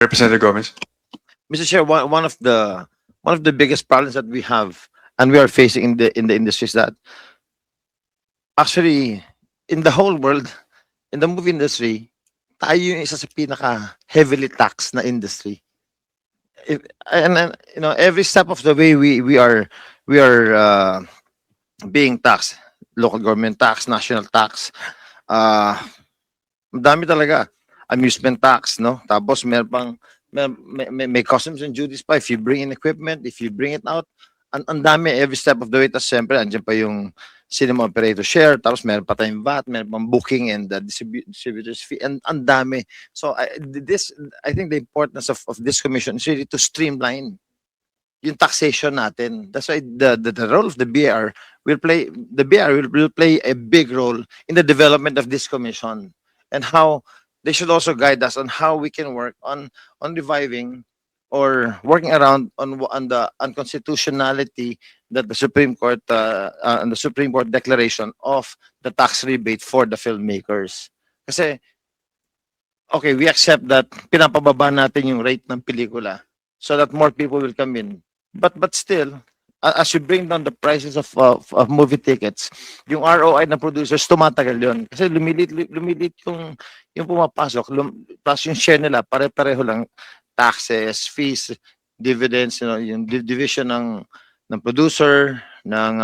Representative Gomez. Mr. Chair, one of the biggest problems that we have and we are facing in the industry is that actually in the whole world, in the movie industry, tayo yung isa sa pinaka heavily taxed na industry. And you know, every step of the way we are being taxed, local government tax, national tax, uh dami talaga. Amusement tax, no? Tapos meron pang may customs and duties pa if you bring in equipment, if you bring it out. Ang dami every step of the way. Tapos siyempre, andyan pa yung cinema operator share. Tapos meron pa tayong VAT, meron pang booking and the distributor's fee. And ang dami. So I think the importance of this commission is really to streamline yung taxation natin. That's why the role of the BAR will play a big role in the development of this commission and how they should also guide us on how we can work on reviving or working around on the unconstitutionality that the Supreme Court and the Supreme Court declaration of the tax rebate for the filmmakers. Kasi okay, we accept that pinapababa natin yung rate ng pelikula so that more people will come in. But still, as you bring down the prices of movie tickets, yung ROI ng producers tumatagal yon kasi lumilit yung pumapasok plus yung share nila pare-pareho lang, taxes, fees, dividends, you know, yung division ng producer, ng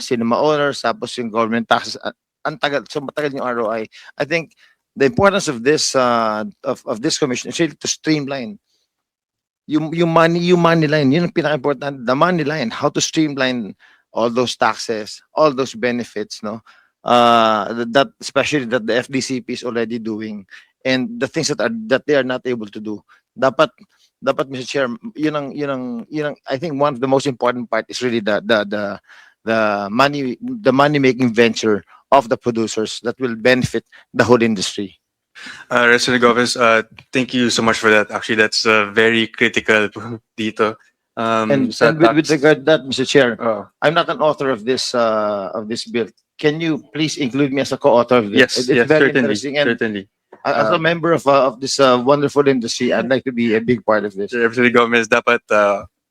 cinema owners, tapos yung government taxes, ang tagal, so matagal yung ROI. I think the importance of this this commission is really to streamline yung money line, yun ang pinaka-important, the money line, how to streamline all those taxes, all those benefits, no? That especially that the FDCP is already doing, and the things that they are not able to do. Dapat Mr. Chair, yun ang I think one of the most important part is really the money making venture of the producers that will benefit the whole industry. Representative Gomez, thank you so much for that. Actually, that's very critical dito. And Sa with tax- regard to that, Mr. Chair, Oh, I'm not an author of this bill. Can you please include me as a co-author of this? yes, It's yes, very certainly, interesting, and certainly. as a member of this wonderful industry, I'd like to be a big part of this. Representative Gomez, dapat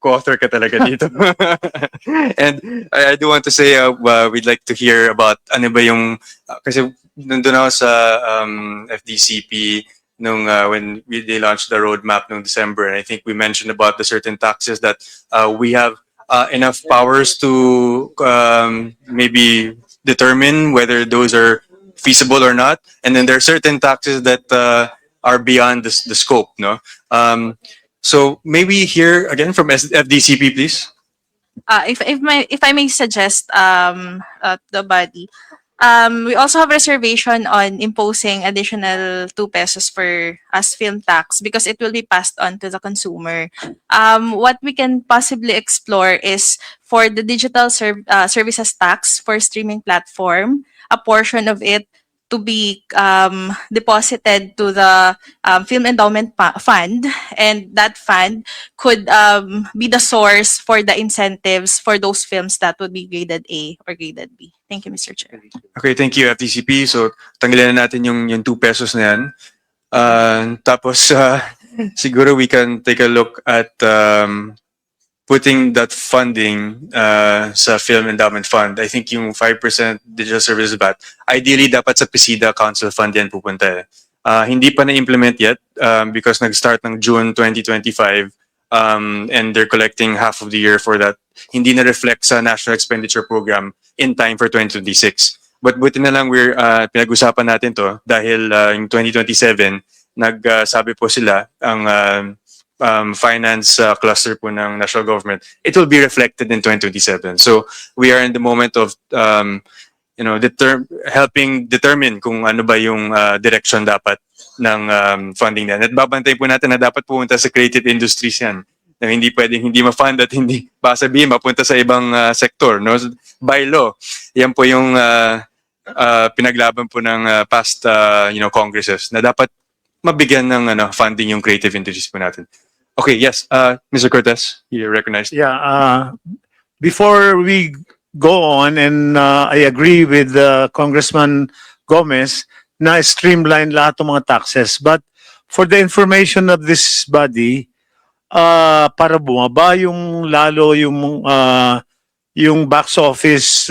co-author ka talaga dito. And I do want to say we'd like to hear about ano ba yung kasi nandun ako sa FDCP nung when they launched the roadmap nung December, and I think we mentioned about the certain taxes that we have enough powers to maybe determine whether those are feasible or not, and then there are certain taxes that are beyond the scope, no? So maybe hear again from FDCP, please. If I may suggest the body, we also have reservation on imposing additional 2 pesos for as film tax because it will be passed on to the consumer. What we can possibly explore is for the digital services tax for streaming platform, a portion of it to be deposited to the film endowment fund, and that fund could be the source for the incentives for those films that would be graded A or graded B. Thank you, Mr. Chair. Okay, thank you, FTCP. So, tanggalin na natin yung 2 pesos na yan. Tapos, siguro we can take a look at putting that funding sa Film Endowment Fund. I think yung 5% digital services VAT, ideally dapat sa PCIDA Council Fund yan pupunta. Hindi pa na-implement yet because nag-start ng June 2025 and they're collecting half of the year for that. Hindi na-reflect sa National Expenditure Program in time for 2026. But buti na lang pinag-usapan natin to dahil yung 2027, nagsabi po sila ang finance cluster po ng national government, it will be reflected in 2027. So we are in the moment of helping determine kung ano ba yung direction dapat ng funding na. At babantay po natin na dapat pumunta sa creative industries yan. Na hindi pwedeng hindi ma-fund at hindi baka sabihin mapunta sa ibang sector, no? By law. Yan po yung pinaglaban po ng past congresses na dapat mabigyan ng funding yung creative industries po natin. Okay, yes, Mr. Cortez, you're recognized. Yeah, before we go on, and I agree with Congressman Gomez na streamline lahat ng mga taxes. But for the information of this body, para bumaba yung lalo yung box office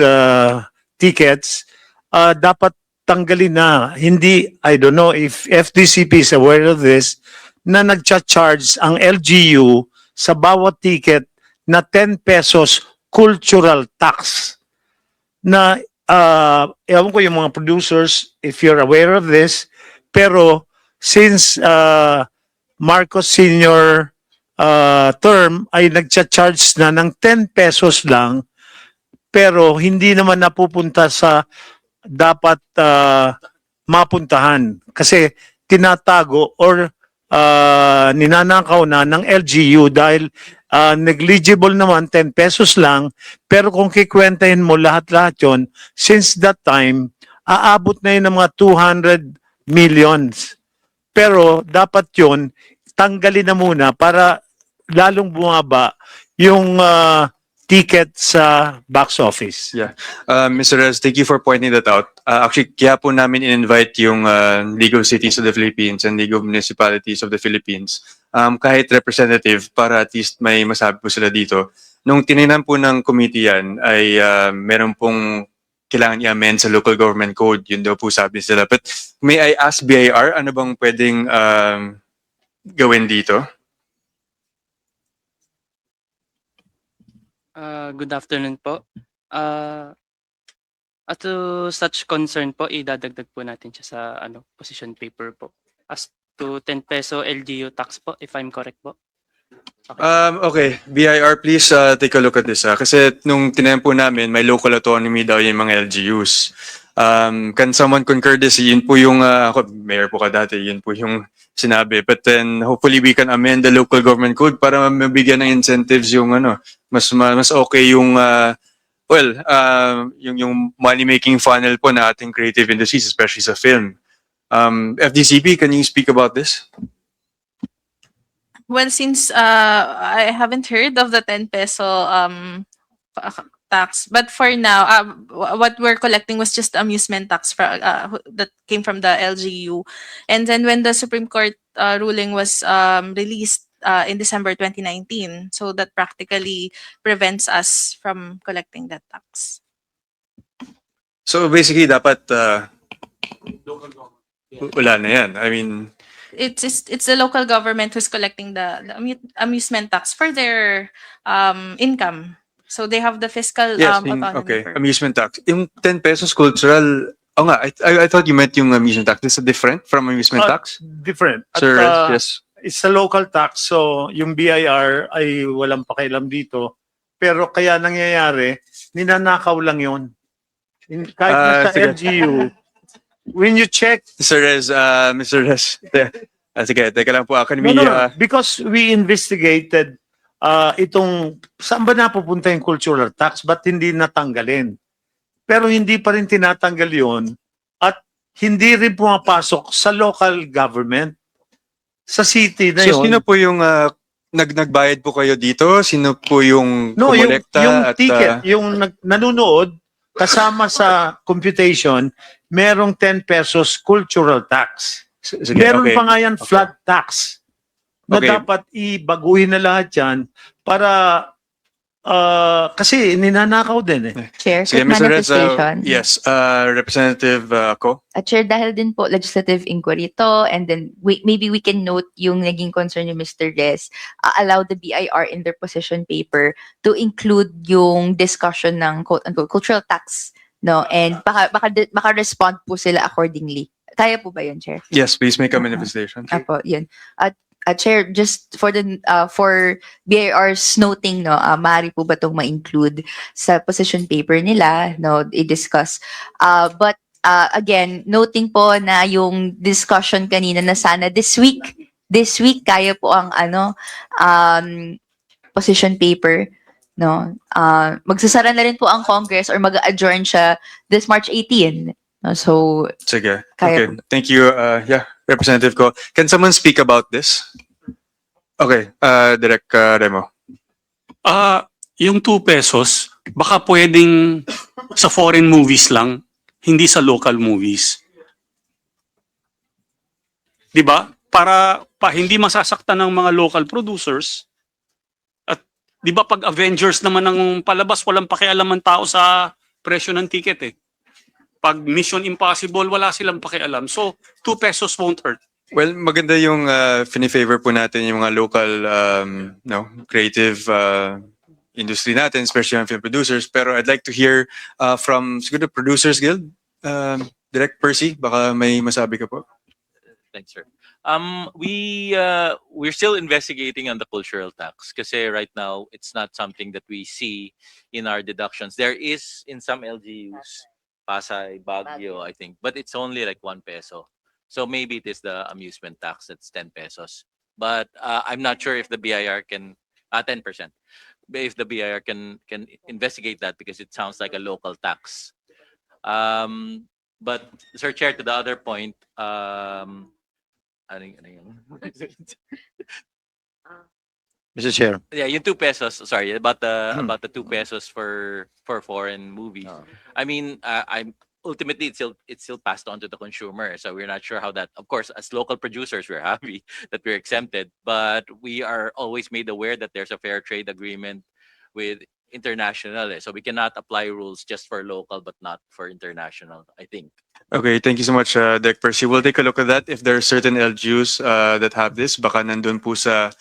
tickets, dapat tanggalin na. Hindi, I don't know if FDCP is aware of this, na nagcha-charge ang LGU sa bawat ticket na 10 pesos cultural tax. Na, ewan ko yung mga producers, if you're aware of this, pero since Marcos Senior term ay nagcha-charge na ng 10 pesos lang, pero hindi naman napupunta sa dapat mapuntahan kasi tinatago or ninanakaw na ng LGU dahil negligible naman 10 pesos lang, pero kung kikwentahin mo lahat-lahat yun, since that time aabot na yun ng mga 200 millions, pero dapat yun tanggalin na muna para lalong bumaba yung ticket sa box office. Mr. Rez, thank you for pointing that out. Actually, kaya po namin in-invite yung League of Cities of the Philippines and League of Municipalities of the Philippines, kahit representative, para at least may masabi po sila dito. Nung tinignan po ng committee yan, ay meron pong kailangan i-amend sa local government code. Yun daw po sabi sila. But may I ask BIR, ano bang pwedeng gawin dito? Good afternoon po. At to such concern po, idadagdag po natin siya sa position paper po. As to 10 peso LGU tax po, if I'm correct po. Okay, BIR, please take a look at this. Kasi nung tinempo namin, may local autonomy daw yung mga LGUs. Can someone concur this? Yun po yung, ako, mayor po ka dati, yun po yung sinabi. But then, hopefully we can amend the local government code para mabigyan ng incentives yung mas okay yung, yung money-making funnel po na ating creative industries, especially sa film. FDCP, can you speak about this? Well, since I haven't heard of the 10 peso tax, but for now, what we're collecting was just amusement tax that came from the LGU. And then when the Supreme Court ruling was released in December 2019, so that practically prevents us from collecting that tax. So basically, dapat wala na yan. I mean, It's the local government who's collecting the amusement tax for their income. So they have the fiscal yes, autonomy. okay, for- amusement tax. Yung 10 pesos cultural, oh nga, I thought you meant yung amusement tax. This is different from amusement tax? Different. At, Sir, yes. it's a local tax, so yung BIR ay walang pakialam dito. Pero kaya nangyayari, ninanakaw lang yun. Kahit na sa sige. LGU, when you check, Mr. Rez, sige, teka lang po, no, no, because we investigated itong, saan ba napupunta yung cultural tax, ba't hindi natanggalin? Pero hindi pa rin tinatanggal yun at hindi rin pumapasok sa local government. Sa city na so, yun. sino po yung nagbayad po kayo dito? Sino po yung No, yung kumolekta? ticket, yung nanonood, kasama sa computation, merong 10 pesos cultural tax. sige, Meron okay. pa nga yan flat tax na Okay. dapat ibaguhin na lahat yan para kasi ninanakaw din eh. Chair, Sige, quick Mr. Rez, manifestation. yes, Representative Ko. Chair, dahil din po legislative inquiry to, and then maybe we can note yung naging concern ni Mr. Rez, allow the BIR in their position paper to include yung discussion ng quote-unquote cultural tax, no? And baka respond po sila accordingly. Kaya po ba yun, Chair? Yes, please make a manifestation. Apo, yun. Chair, just for the for BIR's noting, no, maaari po ba itong ma-include sa position paper nila, no, i-discuss. But again, noting po na yung discussion kanina na sana this week kaya po ang position paper, no. Magsasara na rin po ang Congress or mag-adjourn siya this March 18. No, so Sige. Kaya Okay. Thank you. Yeah, Representative Ko. Can someone speak about this? Okay, Direk Remo. Yung 2 pesos, baka pwedeng sa foreign movies lang, hindi sa local movies. 'Di ba? para hindi masasaktan ng mga local producers. At di ba pag Avengers naman ang palabas, walang pakialam ang tao sa presyo ng ticket eh. Pag Mission Impossible, wala silang pakialam. So, 2 pesos won't hurt. Well, maganda yung fini-favor po natin yung mga local no, creative industry natin, especially yung film producers. Pero I'd like to hear from siguro the Producers Guild. Direct Percy, baka may masabi ka po. Thanks, sir. We're still investigating on the cultural tax kasi right now it's not something that we see in our deductions. There is in some LGUs, Pasay, Baguio, I think, but it's only like 1 peso. So maybe it is the amusement tax that's 10 pesos. But I'm not sure if the BIR can 10%. If the BIR can investigate that because it sounds like a local tax. But Sir Chair, to the other point, ano yun? Mr. Chair. Yeah, yung 2 pesos. Sorry, about the 2 pesos for foreign movies. I mean, I'm ultimately it's still passed on to the consumer. So we're not sure how that. Of course, as local producers, we're happy that we're exempted, but we are always made aware that there's a fair trade agreement with international. So we cannot apply rules just for local, but not for international, I think. Okay, thank you so much, Direct Percy. We'll take a look at that. If there are certain LGUs that have this, baka nandun po sa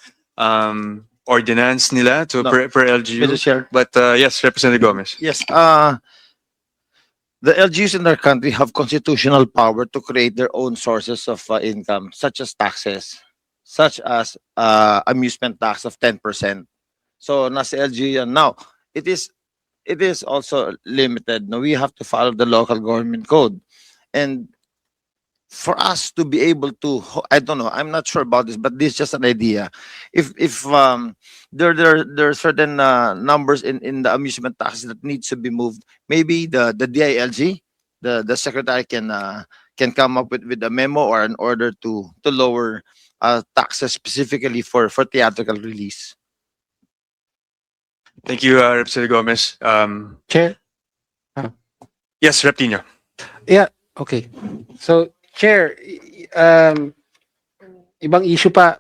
ordinance nila to No. per LGU. Mr. Chair. But yes, Representative Gomez. Yes, the LGUs in our country have constitutional power to create their own sources of income, such as taxes, such as amusement tax of 10%. So, nasa LGU yan. Now, it is also limited. No, we have to follow the local government code. And for us to be able to, I don't know, I'm not sure about this, but this is just an idea. If there are certain numbers in the amusement tax that needs to be moved, maybe the DILG, the secretary can come up with a memo or an order to lower taxes specifically for theatrical release. Thank you, Representative Gomez. Chair? Yes, Reptino. Okay. So, Chair, ibang issue pa,